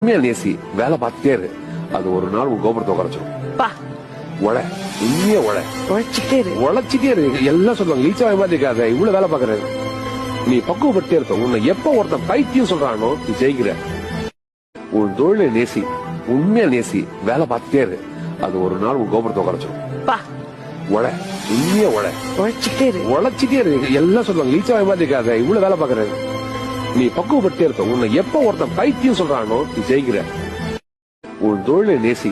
உண்மையா நேசி, வேலை பார்த்துட்டே இரு. அது ஒரு நாள் உன் கோபுரத்தை குறைச்சிடும். உழை, உண்மையா உழைச்சிட்டே இரு. எல்லாம் சொல்லுவாங்க லீச்சா மாதிரி இருக்காத, இவ்வளவு வேலை பாக்குறது. நீ பக்குவப்பட்டே இருக்க. உன்னை எப்ப ஒருத்தன் பைத்தியம் சொல்றானோ நீ ஜெயிக்கிற. உன் தொழிலை நேசி, உண்மையா நேசி, வேலை பார்த்துட்டே இரு. அது ஒரு நாள் உன் கோபுரத்தை குறைச்சிடும். உழை, உண்மையா உழைச்சிட்டே இரு. எல்லாம் சொல்லுவாங்க லீச்சா மாதிரி இருக்காத, இவ்வளவு வேலை பாக்குறது. நீ பக்குவப்பட்டே இருக்க. உன்னை எப்ப ஒருத்தன் பைத்தியம் சொல்றானோ நீ ஜெயிக்கிற. உன் தொழிலை நேசி,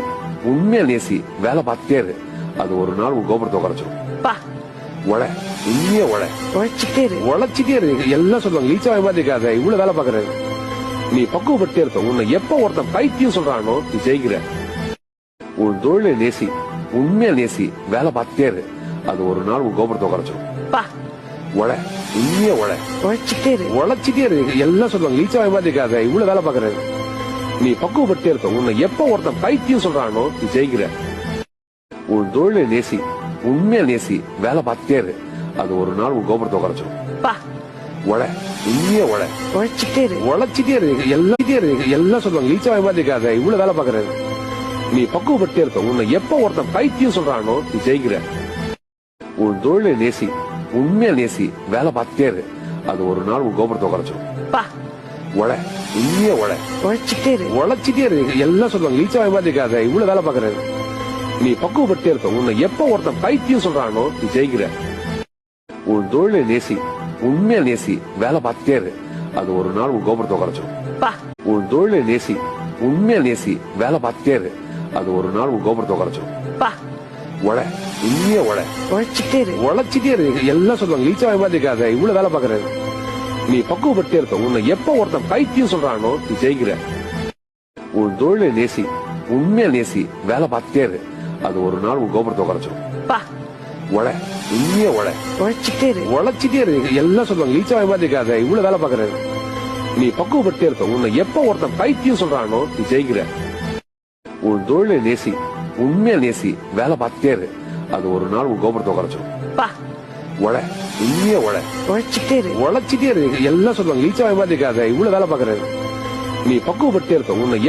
உண்மையா நேசி, வேலை பார்த்துட்டே இரு. அது ஒரு நாள் உன் கோபுரத்தை குறைச்சிடும். உழை, உண்மையா உழைச்சிட்டே இரு. எல்லாம் சொல்லுவாங்க லீச்சா மாதிரி இருக்காத, இவ்வளவு வேலை பாக்குறது. நீ பக்குவப்பட்டே இருக்க. உன்னை எப்ப ஒருத்தன் பைத்தியம் சொல்றானோ நீ ஜெயிக்கிற. உன் தொழிலை நேசி, உண்மையா நேசி, வேலை பார்த்துட்டே இரு. அது ஒரு நாள் உன் கோபுரத்தை குறைச்சிடும். உழை, உண்மையா உழைச்சிட்டே இரு. எல்லாம் சொல்லுவாங்க லீச்சா மாதிரி இருக்காத, இவ்வளவு வேலை பாக்குறது. நீ பக்குவப்பட்டே இருக்க. உன்னை எப்ப ஒருத்தன் பைத்தியம் சொல்றானோ நீ ஜெயிக்கிற. உன் தொழிலை நேசி, உண்மையா நேசி, வேலை பார்த்துட்டே இரு. அது ஒரு நாள் உன் கோபுரத்தை குறைச்சிடும். உழை, உண்மையா உழைச்சிட்டே இரு. எல்லாம் சொல்லுவாங்க லீச்சா மாதிரி இருக்காத, இவ்வளவு வேலை பாக்குறது. நீ பக்குவப்பட்டே இருக்க. உன்னை எப்ப ஒருத்தன் பைத்தியம் சொல்றானோ நீ ஜெயிக்கிற. உன் தொழிலை நேசி, உண்மையா நேசி, வேலை பார்த்துட்டே இரு. அது ஒரு நாள் உன் கோபுரத்தை குறைச்சிடும். உழை, உண்மையா உழைச்சிட்டே இரு. எல்லாம் சொல்லுவாங்க லீச்சா மாதிரி இருக்காத, இவ்வளவு வேலை பாக்குறது. நீ பக்குவப்பட்டே இருக்க. உன்னை எப்ப ஒருத்தன் பைத்தியம் சொல்றானோ நீ ஜெயிக்கிற. உன் தொழிலை நேசி, உண்மையா நேசி, வேலை பார்த்துட்டே இரு. அது ஒரு நாள் உன் கோபுரத்தை குறைச்சிடும். உன் தொழிலை நேசி, உண்மையா நேசி, வேலை பார்த்துட்டே இரு. அது ஒரு நாள் உன் கோபுரத்தை குறைச்சிடும். உழை, உண்மையா உழைச்சிட்டே இரு. எல்லாம் சொல்லுவாங்க லீச்சா மாதிரி இருக்காத, இவ்வளவு வேலை பாக்குறது. நீ பக்குவப்பட்டே இருக்க. உன்னை எப்ப ஒருத்தன் பைத்தியம் சொல்றானோ நீ ஜெயிக்கிற. உன் தொழிலை நேசி, உண்மையா நேசி, வேலை பார்த்துட்டே இரு. அது ஒரு நாள் உன் கோபுரத்தை குறைச்சிடும். உழை, உண்மையா உழைச்சிட்டே இரு. எல்லாம் சொல்லுவாங்க லீச்சா மாதிரி இருக்காத, இவ்வளவு வேலை பாக்குறது. நீ பக்குவப்பட்டே இருக்க. உன்னை எப்ப ஒருத்தன் பைத்தியம் சொல்றானோ நீ ஜெயிக்கிற. உன் தொழிலை நேசி, உண்மையா நேசி, வேலை பார்த்துட்டே இரு. அது ஒரு நாள் உன் கோபுரத்தை குறைச்சிடும். உழை, உண்மையா உழைச்சிட்டே இரு. எல்லாம் சொல்லுவாங்க லீச்சா மாதிரி இருக்காத, இவ்வளவு வேலை பாக்குறது. நீ பக்குவப்பட்டே இருக்க. உன்னை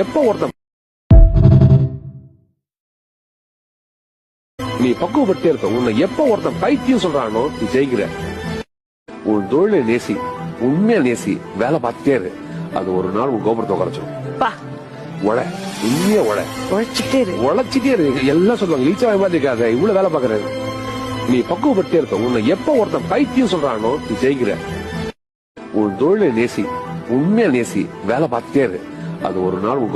எப்ப ஒருத்தன் பைத்தியம் சொல்றானோ நீ ஜெயிக்கிற. உன் தொழிலை நேசி, உண்மையா நேசி, வேலை பார்த்துட்டே இரு. அது ஒரு நாள் உன் கோபுரத்தை குறைச்சிடும். உழை, உண்மையா உழைச்சிட்டே இரு. எல்லாம் சொல்லுவாங்க லீச்சா மாதிரி இருக்காத, இவ்வளவு வேலை பாக்குறது. நீ பக்குவப்பட்டே இருக்க. உன்னை எப்ப ஒருத்தன் பைத்தியம் சொல்றானோ நீ ஜெயிக்கிற. உன் தொழிலை நேசி, உண்மையா நேசி, வேலை பார்த்துட்டே இரு. அது ஒரு நாள் உன்